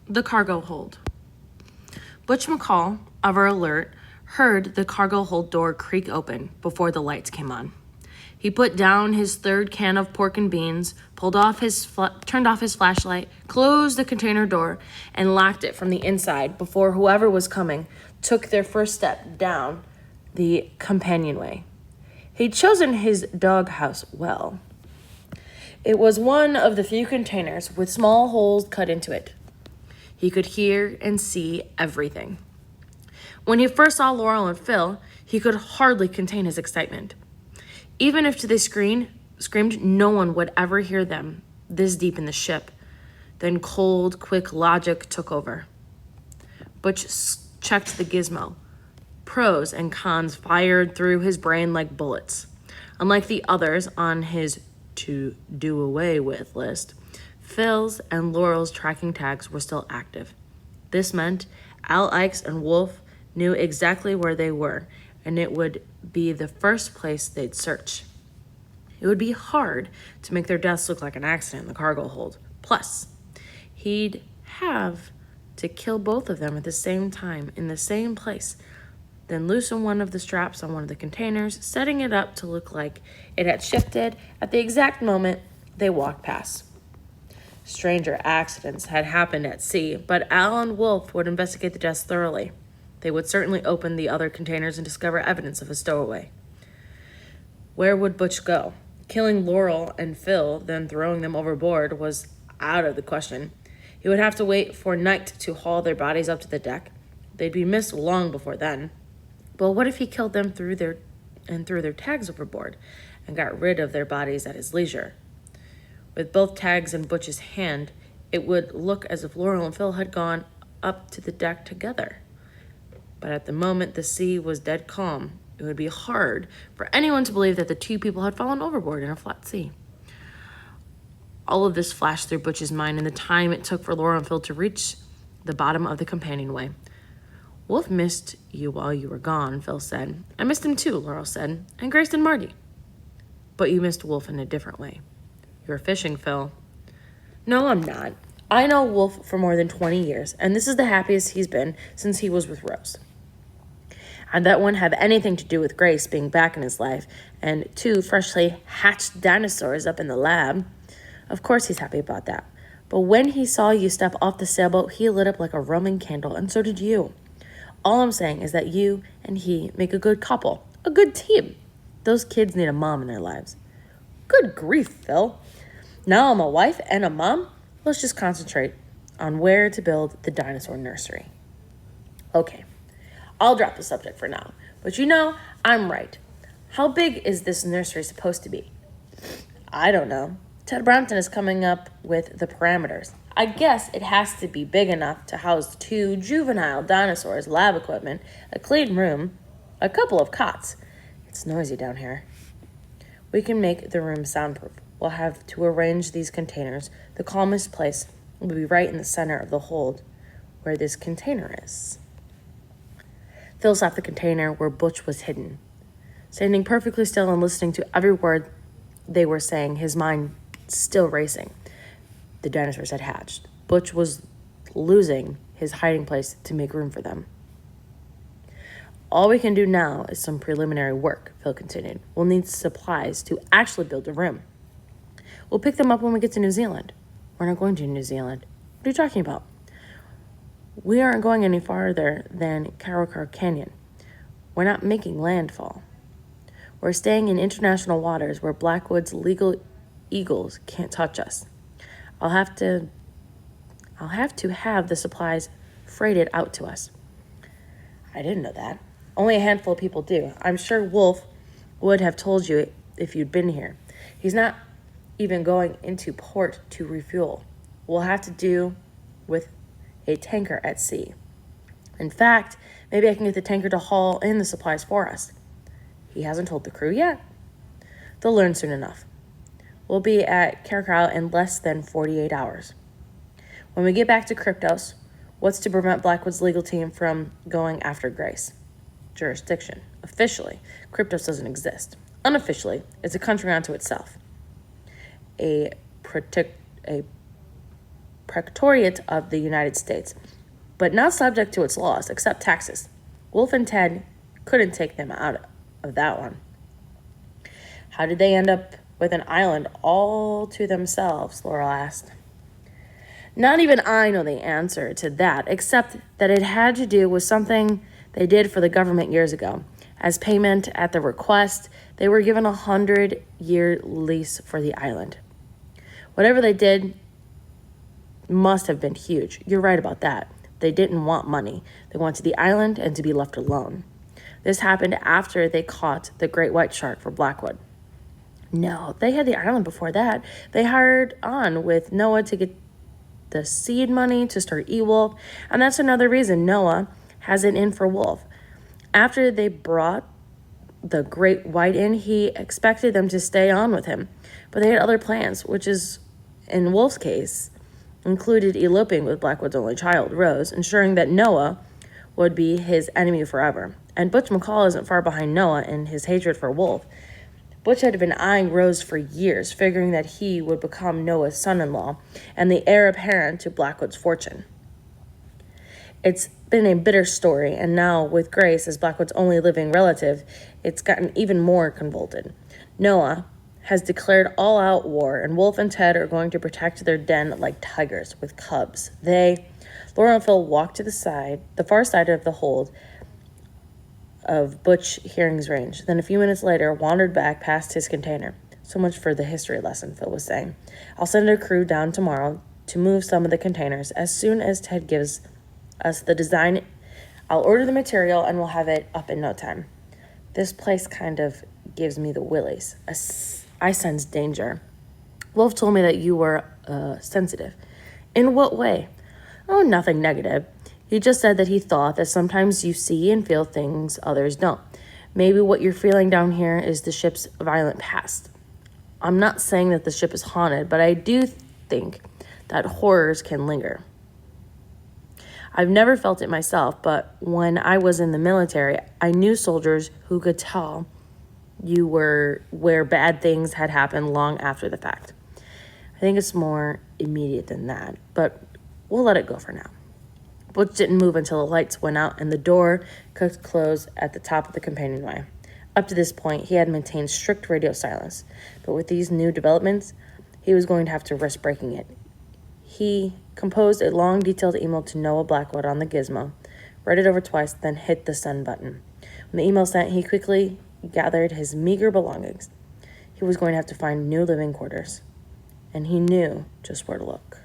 The cargo hold. Butch McCall, ever alert, heard the cargo hold door creak open before the lights came on. He put down his third can of pork and beans, turned off his flashlight, closed the container door, and locked it from the inside before whoever was coming took their first step down the companionway. He'd chosen his doghouse well. It was one of the few containers with small holes cut into it. He could hear and see everything. When he first saw Laurel and Phil, he could hardly contain his excitement. Even if they screamed, no one would ever hear them this deep in the ship. Then cold, quick logic took over. Butch checked the gizmo. Pros and cons fired through his brain like bullets. Unlike the others on his to do away with list, Phil's and Laurel's tracking tags were still active. This meant Al Ikes and Wolf knew exactly where they were, and it would be the first place they'd search. It would be hard to make their deaths look like an accident in the cargo hold. Plus, he'd have to kill both of them at the same time in the same place, then loosen one of the straps on one of the containers, setting it up to look like it had shifted at the exact moment they walked past. Stranger accidents had happened at sea, but Al and Wolf would investigate the deaths thoroughly. They would certainly open the other containers and discover evidence of a stowaway. Where would Butch go? Killing Laurel and Phil, then throwing them overboard, was out of the question. He would have to wait for night to haul their bodies up to the deck. They'd be missed long before then. But what if he killed them threw their tags overboard and got rid of their bodies at his leisure? With both tags in Butch's hand, it would look as if Laurel and Phil had gone up to the deck together. But at the moment the sea was dead calm, it would be hard for anyone to believe that the two people had fallen overboard in a flat sea. All of this flashed through Butch's mind in the time it took for Laurel and Phil to reach the bottom of the companionway. Wolf missed you while you were gone, Phil said. I missed him too, Laurel said, and Grace and Marty. But you missed Wolf in a different way. You're fishing, Phil. No, I'm not. I know Wolf for more than 20 years, and this is the happiest he's been since he was with Rose. And that wouldn't have anything to do with Grace being back in his life and 2 freshly hatched dinosaurs up in the lab. Of course he's happy about that. But when he saw you step off the sailboat, he lit up like a Roman candle, and so did you. All I'm saying is that you and he make a good couple, a good team. Those kids need a mom in their lives. Good grief, Phil. Now I'm a wife and a mom. Let's just concentrate on where to build the dinosaur nursery. Okay, I'll drop the subject for now. But I'm right. How big is this nursery supposed to be? I don't know. Ted Brompton is coming up with the parameters. I guess it has to be big enough to house 2 juvenile dinosaurs, lab equipment, a clean room, a couple of cots. It's noisy down here. We can make the room soundproof. We'll have to arrange these containers. The calmest place will be right in the center of the hold, where this container is. Phil slapped the container where Butch was hidden. Standing perfectly still and listening to every word they were saying, his mind still racing. The dinosaurs had hatched. Butch was losing his hiding place to make room for them. All we can do now is some preliminary work, Phil continued. We'll need supplies to actually build a room. We'll pick them up when we get to New Zealand. We're not going to New Zealand. What are you talking about? We aren't going any farther than Karakar Canyon. We're not making landfall. We're staying in international waters where Blackwood's legal eagles can't touch us. I'll have to have the supplies freighted out to us. I didn't know that. Only a handful of people do. I'm sure Wolf would have told you if you'd been here. He's not even going into port to refuel. We'll have to do with a tanker at sea. In fact, maybe I can get the tanker to haul in the supplies for us. He hasn't told the crew yet. They'll learn soon enough. We'll be at Karakau in less than 48 hours. When we get back to Kryptos, what's to prevent Blackwood's legal team from going after Grace? Jurisdiction. Officially, Kryptos doesn't exist. Unofficially, it's a country unto itself. A protectorate of the United States, but not subject to its laws, except taxes. Wolf and Ted couldn't take them out of that one. How did they end up with an island all to themselves? Laurel asked. Not even I know the answer to that, except that it had to do with something they did for the government years ago. As payment at the request, they were given a 100-year lease for the island. Whatever they did must have been huge. You're right about that. They didn't want money. They wanted the island and to be left alone. This happened after they caught the great white shark for Blackwood. No, they had the island before that. They hired on with Noah to get the seed money to start E-Wolf, and that's another reason Noah has it in for Wolf. After they brought the great white in, he expected them to stay on with him, but they had other plans, which is, in Wolf's case, included eloping with Blackwood's only child, Rose, ensuring that Noah would be his enemy forever. And Butch McCall isn't far behind Noah in his hatred for Wolf. Butch had been eyeing Rose for years, figuring that he would become Noah's son-in-law and the heir apparent to Blackwood's fortune. It's been a bitter story, and now, with Grace as Blackwood's only living relative, it's gotten even more convoluted. Noah has declared all-out war, and Wolf and Ted are going to protect their den like tigers with cubs. Laura and Phil walked to the far side of the hold of Butch Hearing's range, then a few minutes later wandered back past his container. So much for the history lesson, Phil was saying. I'll send a crew down tomorrow to move some of the containers. As soon as Ted gives us the design, I'll order the material and we'll have it up in no time. This place kind of gives me the willies. I sense danger. Wolf told me that you were sensitive. In what way? Oh, nothing negative. He just said that he thought that sometimes you see and feel things others don't. Maybe what you're feeling down here is the ship's violent past. I'm not saying that the ship is haunted, but I do think that horrors can linger. I've never felt it myself, but when I was in the military, I knew soldiers who could tell you were where bad things had happened long after the fact. I think it's more immediate than that, but we'll let it go for now. Butch didn't move until the lights went out and the door could close at the top of the companionway. Up to this point, he had maintained strict radio silence, but with these new developments, he was going to have to risk breaking it. He composed a long, detailed email to Noah Blackwood on the gizmo, read it over twice, then hit the send button. When the email sent, he quickly gathered his meager belongings. He was going to have to find new living quarters, and he knew just where to look.